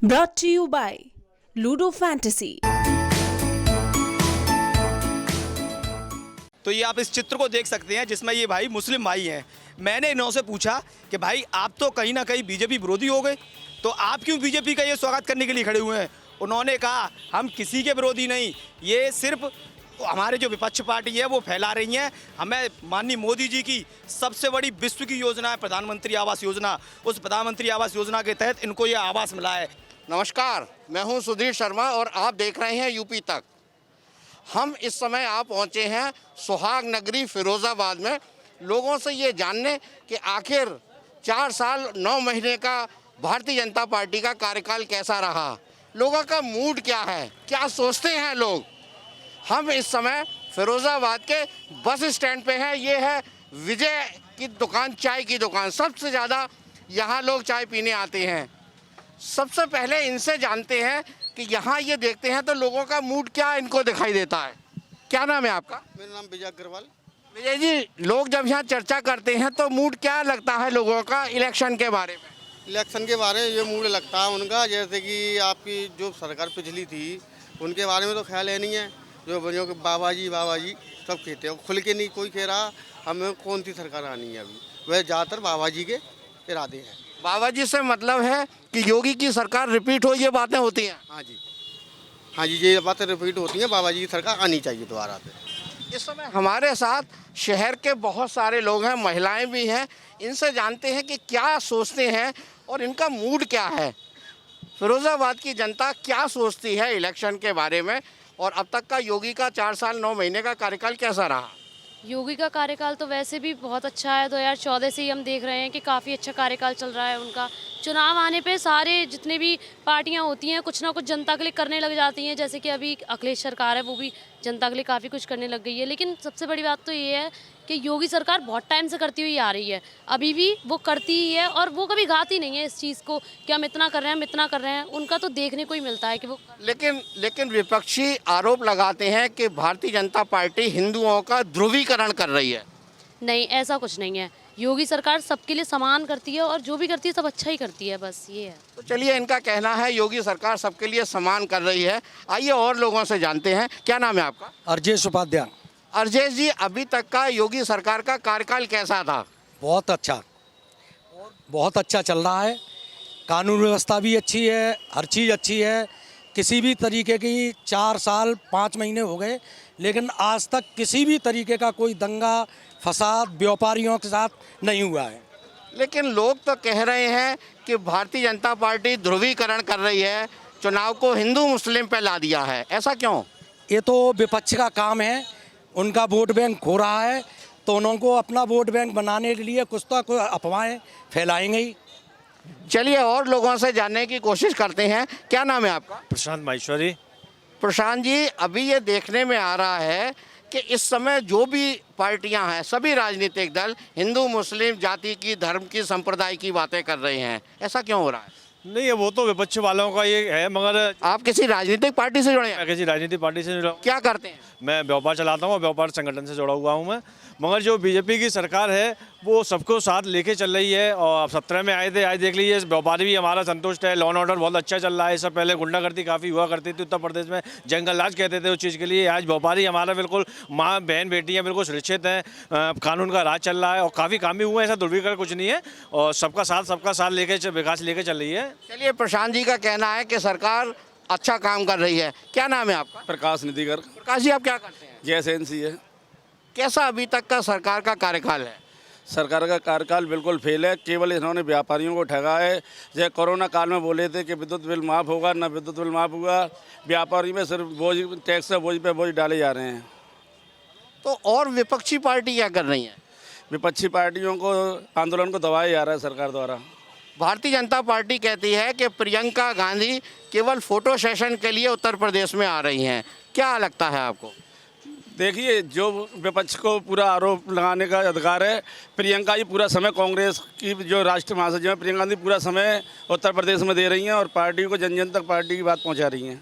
Brought to you by Ludo Fantasy। तो ये आप इस चित्र को देख सकते हैं जिसमें ये भाई मुस्लिम भाई हैं। मैंने इन्होंने पूछा कि भाई आप तो कहीं ना कहीं बीजेपी विरोधी हो गए, तो आप क्यों बीजेपी का ये स्वागत करने के लिए खड़े हुए हैं। उन्होंने कहा हम किसी के विरोधी नहीं, ये सिर्फ हमारे जो विपक्ष पार्टी है वो फैला रही हैं। हमें माननीय मोदी जी की सबसे बड़ी विश्व की योजना है प्रधानमंत्री आवास योजना, उस प्रधानमंत्री आवास योजना के तहत इनको ये आवास मिला है। नमस्कार, मैं हूं सुधीर शर्मा और आप देख रहे हैं यूपी तक। हम इस समय आप पहुंचे हैं सुहाग नगरी फिरोज़ाबाद में, लोगों से ये जानने कि आखिर 4 साल 9 महीने का भारतीय जनता पार्टी का कार्यकाल कैसा रहा, लोगों का मूड क्या है, क्या सोचते हैं लोग। हम इस समय फिरोज़ाबाद के बस स्टैंड पे हैं। ये है विजय की दुकान, चाय की दुकान। सबसे ज़्यादा यहाँ लोग चाय पीने आते हैं। सबसे पहले इनसे जानते हैं कि यहाँ ये देखते हैं तो लोगों का मूड क्या इनको दिखाई देता है। क्या नाम है आपका? मेरा नाम विजय अग्रवाल। विजय जी, लोग जब यहाँ चर्चा करते हैं तो मूड क्या लगता है लोगों का इलेक्शन के बारे में? इलेक्शन के बारे में ये मूड लगता है उनका, जैसे कि आपकी जो सरकार पिछली थी उनके बारे में तो ख्याल है नहीं है। जो बाबा जी सब कहते हैं, खुल के नहीं कोई कह रहा हमें कौन सी सरकार आनी है। अभी वह ज़्यादातर बाबा जी के इरादे हैं। बाबा जी से मतलब है कि योगी की सरकार रिपीट हो, ये बातें होती हैं। हाँ जी, ये बातें रिपीट होती हैं। बाबा जी की सरकार आनी चाहिए दोबारा से। इस समय हमारे साथ शहर के बहुत सारे लोग हैं, महिलाएं भी हैं। इनसे जानते हैं कि क्या सोचते हैं और इनका मूड क्या है। फिरोज़ाबाद की जनता क्या सोचती है इलेक्शन के बारे में, और अब तक का योगी का 4 साल 9 महीने का कार्यकाल कैसा रहा। योगी का कार्यकाल तो वैसे भी बहुत अच्छा है। 2014 से ही हम देख रहे हैं कि काफ़ी अच्छा कार्यकाल चल रहा है उनका। चुनाव आने पे सारे जितने भी पार्टियां होती हैं कुछ ना कुछ जनता के लिए करने लग जाती हैं। जैसे कि अभी अखिलेश सरकार है, वो भी जनता के लिए काफ़ी कुछ करने लग गई है। लेकिन सबसे बड़ी बात तो ये है कि योगी सरकार बहुत टाइम से करती हुई आ रही है, अभी भी वो करती ही है, और वो कभी घाती नहीं है इस चीज़ को कि हम इतना कर रहे हैं, हम इतना कर रहे हैं। उनका तो देखने को ही मिलता है कि वो लेकिन विपक्षी आरोप लगाते हैं कि भारतीय जनता पार्टी हिंदुओं का ध्रुवीकरण कर रही है। नहीं, ऐसा कुछ नहीं है। योगी सरकार सबके लिए समान करती है और जो भी करती है सब अच्छा ही करती है, बस ये है। तो चलिए, इनका कहना है योगी सरकार सबके लिए समान कर रही है। आइए और लोगों से जानते हैं। क्या नाम है आपका? अर्जेश उपाध्याय। अर्जेश जी, अभी तक का योगी सरकार का कार्यकाल कैसा था? बहुत अच्छा, बहुत अच्छा चल रहा है। कानून व्यवस्था भी अच्छी है, हर चीज़ अच्छी है। किसी भी तरीके की 4 साल 5 महीने हो गए, लेकिन आज तक किसी भी तरीके का कोई दंगा फसाद व्यापारियों के साथ नहीं हुआ है। लेकिन लोग तो कह रहे हैं कि भारतीय जनता पार्टी ध्रुवीकरण कर रही है, चुनाव को हिंदू मुस्लिम पे ला दिया है। ऐसा क्यों? ये तो विपक्ष का काम है, उनका वोट बैंक हो रहा है, तो उनको अपना वोट बैंक बनाने के लिए कुछ तो कोई अफवाहें फैलाएंगे ही। चलिए और लोगों से जानने की कोशिश करते हैं। क्या नाम है आपका? प्रशांत माहेश्वरी। प्रशांत जी, अभी ये देखने में आ रहा है कि इस समय जो भी पार्टियां हैं, सभी राजनीतिक दल हिंदू मुस्लिम जाति की, धर्म की, संप्रदाय की बातें कर रहे हैं। ऐसा क्यों हो रहा है? नहीं, वो तो विपक्ष वालों का ये है, मगर आप किसी राजनीतिक पार्टी से जुड़े हैं? मैं किसी राजनीतिक पार्टी से जुड़ा हूँ। क्या करते हैं? मैं व्यापार चलाता हूँ और व्यापार संगठन से जुड़ा हुआ हूँ मैं। मगर जो बीजेपी की सरकार है वो सबको साथ लेके चल रही है। और 17 में आए थे, आज देख लीजिए व्यापारी भी हमारा संतुष्ट है। लॉ एंड ऑर्डर बहुत अच्छा चल रहा है। इससे पहले गुंडागर्दी काफ़ी हुआ करती थी उत्तर प्रदेश में, जंगल राज कहते थे उस चीज़ के लिए। आज व्यापारी हमारा बिल्कुल माँ बहन बेटियाँ बिल्कुल सुरक्षित हैं, कानून का राज चल रहा है और काफ़ी काम भी हुआ है। ऐसा दुर्विकरण कुछ नहीं है और सबका साथ लेके विकास लेके चल रही है। चलिए, प्रशांत जी का कहना है कि सरकार अच्छा काम कर रही है। क्या नाम है आपका? प्रकाश निधिगर। प्रकाश जी, आप क्या करते हैं? जैस एनसी है। कैसा अभी तक का सरकार का कार्यकाल है? सरकार का कार्यकाल बिल्कुल फेल है। केवल इन्होंने व्यापारियों को ठगा है। जैसे कोरोना काल में बोले थे कि विद्युत बिल माफ़ होगा, न विद्युत बिल माफ़ हुआ। व्यापारी में सिर्फ बोझ, टैक्स बोझ पे बोझ डाले जा रहे हैं। तो और विपक्षी पार्टी क्या कर रही है? विपक्षी पार्टियों को आंदोलन को दबाया जा रहा है सरकार द्वारा। भारतीय जनता पार्टी कहती है कि प्रियंका गांधी केवल फोटो सेशन के लिए उत्तर प्रदेश में आ रही हैं। क्या लगता है आपको? देखिए, जो विपक्ष को पूरा आरोप लगाने का अधिकार है। प्रियंका जी पूरा समय कांग्रेस की जो राष्ट्रीय महासचिव हैं प्रियंका गांधी पूरा समय उत्तर प्रदेश में दे रही हैं और पार्टी को जन जन तक पार्टी की बात पहुंचा रही हैं।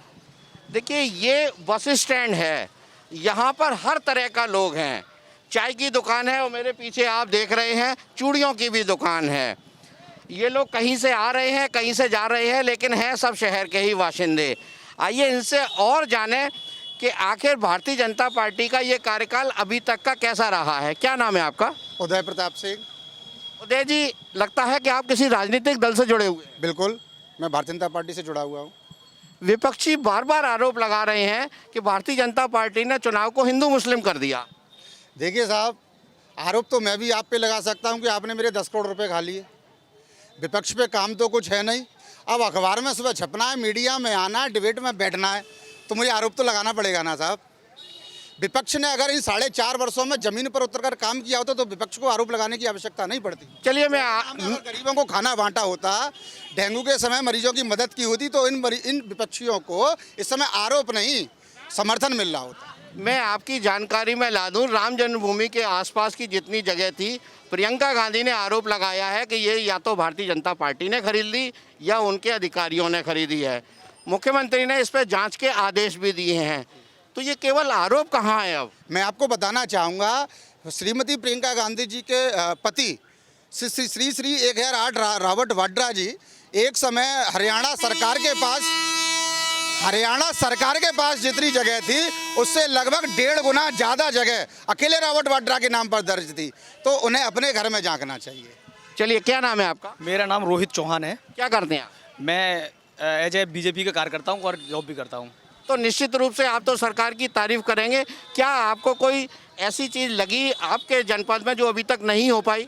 देखिए, ये बस स्टैंड है, यहाँ पर हर तरह का लोग हैं। चाय की दुकान है और मेरे पीछे आप देख रहे हैं चूड़ियों की भी दुकान है। ये लोग कहीं से आ रहे हैं, कहीं से जा रहे हैं, लेकिन हैं सब शहर के ही बाशिंदे। आइए इनसे और जानें कि आखिर भारतीय जनता पार्टी का ये कार्यकाल अभी तक का कैसा रहा है। क्या नाम है आपका? उदय प्रताप सिंह। उदय जी, लगता है कि आप किसी राजनीतिक दल से जुड़े हुए हैं। बिल्कुल, मैं भारतीय जनता पार्टी से जुड़ा हुआ हूँ। विपक्षी बार बार आरोप लगा रहे हैं कि भारतीय जनता पार्टी ने चुनाव को हिंदू मुस्लिम कर दिया। देखिए साहब, आरोप तो मैं भी आप पे लगा सकता हूँ कि आपने मेरे 10 करोड़ रुपए खा लिए। विपक्ष पे काम तो कुछ है नहीं। अब अखबार में सुबह छपना है, मीडिया में आना है, डिबेट में बैठना है, तो मुझे आरोप तो लगाना पड़ेगा ना साहब। विपक्ष ने अगर इन 4.5 वर्षों में जमीन पर उतरकर काम किया होता तो विपक्ष को आरोप लगाने की आवश्यकता नहीं पड़ती। चलिए अगर गरीबों को खाना बांटा होता, डेंगू के समय मरीजों की मदद की होती, तो इन विपक्षियों को इस समय आरोप नहीं समर्थन मिल रहा होता। मैं आपकी जानकारी में ला दूं, राम जन्मभूमि के आसपास की जितनी जगह थी, प्रियंका गांधी ने आरोप लगाया है कि ये या तो भारतीय जनता पार्टी ने खरीद ली या उनके अधिकारियों ने खरीदी है। मुख्यमंत्री ने इस पर जांच के आदेश भी दिए हैं, तो ये केवल आरोप कहाँ है? अब मैं आपको बताना चाहूँगा, श्रीमती प्रियंका गांधी जी के पति श्री 1008 रॉबर्ट वाड्रा जी एक समय हरियाणा सरकार के पास जितनी जगह थी उससे लगभग 1.5 गुना ज़्यादा जगह अकेले रॉबर्ट वाड्रा के नाम पर दर्ज थी, तो उन्हें अपने घर में झांकना चाहिए। चलिए, क्या नाम है आपका? मेरा नाम रोहित चौहान है। क्या करते हैं आप? मैं एज ए बीजेपी का कार्यकर्ता हूँ और जॉब भी करता हूँ। तो निश्चित रूप से आप तो सरकार की तारीफ करेंगे। क्या आपको कोई ऐसी चीज़ लगी आपके जनपद में जो अभी तक नहीं हो पाई?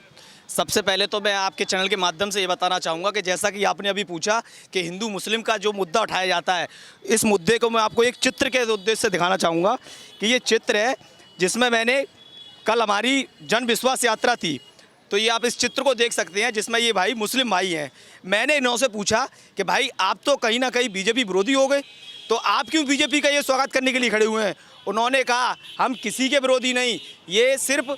सबसे पहले तो मैं आपके चैनल के माध्यम से ये बताना चाहूँगा कि जैसा कि आपने अभी पूछा कि हिंदू मुस्लिम का जो मुद्दा उठाया जाता है, इस मुद्दे को मैं आपको एक चित्र के उद्देश्य से दिखाना चाहूँगा कि ये चित्र है जिसमें मैंने कल हमारी जन विश्वास यात्रा थी, तो ये आप इस चित्र को देख सकते हैं जिसमें ये भाई मुस्लिम भाई हैं। मैंने इन्हों से पूछा कि भाई आप तो कहीं ना कहीं बीजेपी विरोधी हो गए, तो आप क्यों बीजेपी का ये स्वागत करने के लिए खड़े हुए हैं? उन्होंने कहा हम किसी के विरोधी नहीं, ये सिर्फ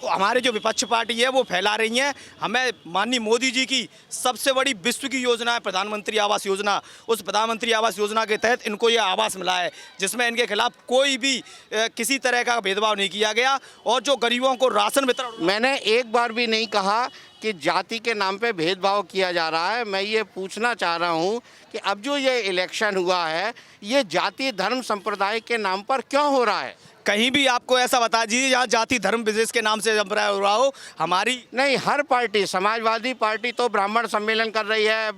हमारे जो विपक्ष पार्टी है वो फैला रही हैं। हमें माननीय मोदी जी की सबसे बड़ी विश्व की योजना है प्रधानमंत्री आवास योजना, उस प्रधानमंत्री आवास योजना के तहत इनको ये आवास मिला है जिसमें इनके खिलाफ कोई भी किसी तरह का भेदभाव नहीं किया गया, और जो गरीबों को राशन वितरण। मैंने एक बार भी नहीं कहा कि जाति के नाम पे भेदभाव किया जा रहा है। मैं ये पूछना चाह रहा हूँ कि अब जो ये इलेक्शन हुआ है ये जाति धर्म संप्रदाय के नाम पर क्यों हो रहा है? कहीं भी आपको ऐसा बता दीजिए जहाँ जाति धर्म विशेष के नाम से हो रहा हो। हमारी नहीं, हर पार्टी, समाजवादी पार्टी तो ब्राह्मण सम्मेलन कर रही है,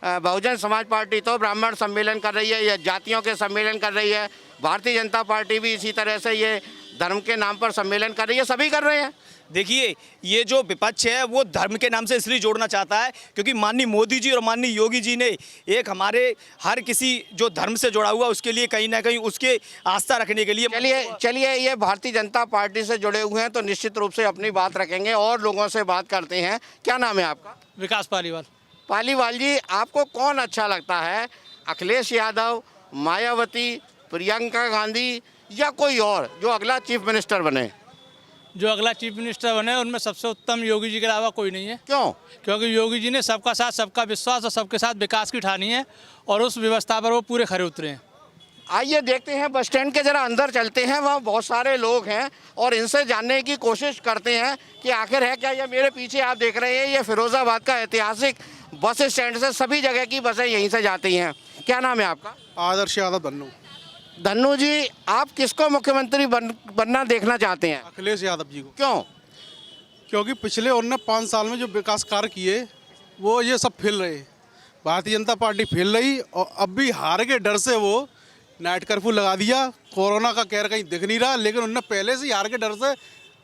बहुजन समाज पार्टी तो ब्राह्मण सम्मेलन कर रही है, या जातियों के सम्मेलन कर रही है, भारतीय जनता पार्टी भी इसी तरह से ये धर्म के नाम पर सम्मेलन कर रही है, सभी कर रहे हैं। देखिए, ये जो विपक्ष है वो धर्म के नाम से इसलिए जोड़ना चाहता है क्योंकि माननीय मोदी जी और माननीय योगी जी ने एक हमारे हर किसी जो धर्म से जुड़ा हुआ उसके लिए कहीं ना कहीं उसके आस्था रखने के लिए। चलिए ये भारतीय जनता पार्टी से जुड़े हुए हैं तो निश्चित रूप से अपनी बात रखेंगे और लोगों से बात करते हैं। क्या नाम है आपका? विकास पालीवाल। पालीवाल जी, आपको कौन अच्छा लगता है, अखिलेश यादव, मायावती, प्रियंका गांधी या कोई और जो अगला चीफ मिनिस्टर बने? जो अगला चीफ मिनिस्टर बने उनमें सबसे उत्तम योगी जी के अलावा कोई नहीं है। क्यों? क्योंकि योगी जी ने सबका साथ सबका विश्वास और सबके साथ विकास की ठानी है और उस व्यवस्था पर वो पूरे खरे उतरे हैं। आइए देखते हैं, बस स्टैंड के जरा अंदर चलते हैं, वहाँ बहुत सारे लोग हैं और इनसे जानने की कोशिश करते हैं कि आखिर है क्या। ये मेरे पीछे आप देख रहे हैं ये फिरोजाबाद का ऐतिहासिक बस स्टैंड से सभी जगह की बसें यहीं से जाती हैं। क्या नाम है आपका? आदर्श यादव धन्नू। धन्नू जी, आप किसको मुख्यमंत्री बनना देखना चाहते हैं? अखिलेश यादव जी को। क्यों? क्योंकि पिछले उन्होंने 5 साल में जो विकास कार्य किए वो ये सब फैल रहे। भारतीय जनता पार्टी फैल रही और अब भी हार के डर से वो नाइट कर्फ्यू लगा दिया। कोरोना का कहर कहीं दिख नहीं रहा, लेकिन उन्होंने पहले से ही हार के डर से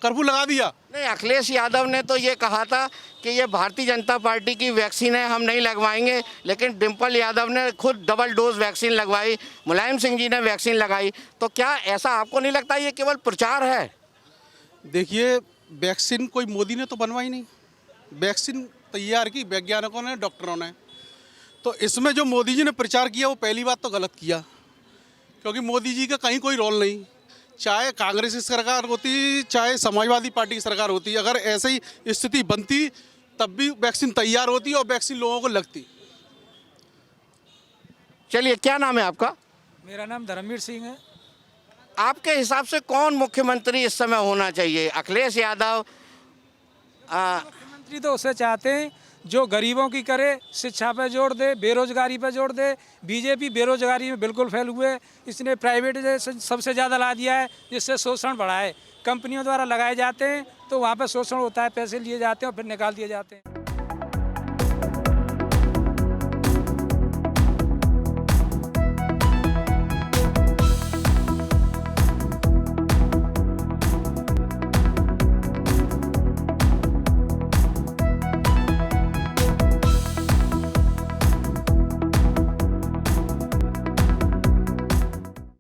कर्फ्यू लगा दिया। नहीं, अखिलेश यादव ने तो ये कहा था कि ये भारतीय जनता पार्टी की वैक्सीन है, हम नहीं लगवाएंगे, लेकिन डिम्पल यादव ने खुद डबल डोज वैक्सीन लगवाई, मुलायम सिंह जी ने वैक्सीन लगाई। तो क्या ऐसा आपको नहीं लगता ये केवल प्रचार है? देखिए, वैक्सीन कोई मोदी ने तो बनवाई नहीं, वैक्सीन तैयार की वैज्ञानिकों ने, डॉक्टरों ने। तो इसमें जो मोदी जी ने प्रचार किया वो पहली बात तो गलत किया, क्योंकि मोदी जी का कहीं कोई रोल नहीं। चाहे कांग्रेस की सरकार होती, चाहे समाजवादी पार्टी की सरकार होती, अगर ऐसे ही स्थिति बनती तब भी वैक्सीन तैयार होती और वैक्सीन लोगों को लगती। चलिए, क्या नाम है आपका? मेरा नाम धर्मवीर सिंह है। आपके हिसाब से कौन मुख्यमंत्री इस समय होना चाहिए? अखिलेश यादव? मुख्यमंत्री तो उसे चाहते हैं जो गरीबों की करे, शिक्षा पे जोर दे, बेरोजगारी पे जोर दे। बीजेपी बेरोजगारी में बिल्कुल फैल हुए, इसने प्राइवेट सबसे ज़्यादा ला दिया है, जिससे शोषण बढ़ा है। कंपनियों द्वारा लगाए जाते हैं तो वहाँ पे शोषण होता है, पैसे लिए जाते हैं और फिर निकाल दिए जाते हैं।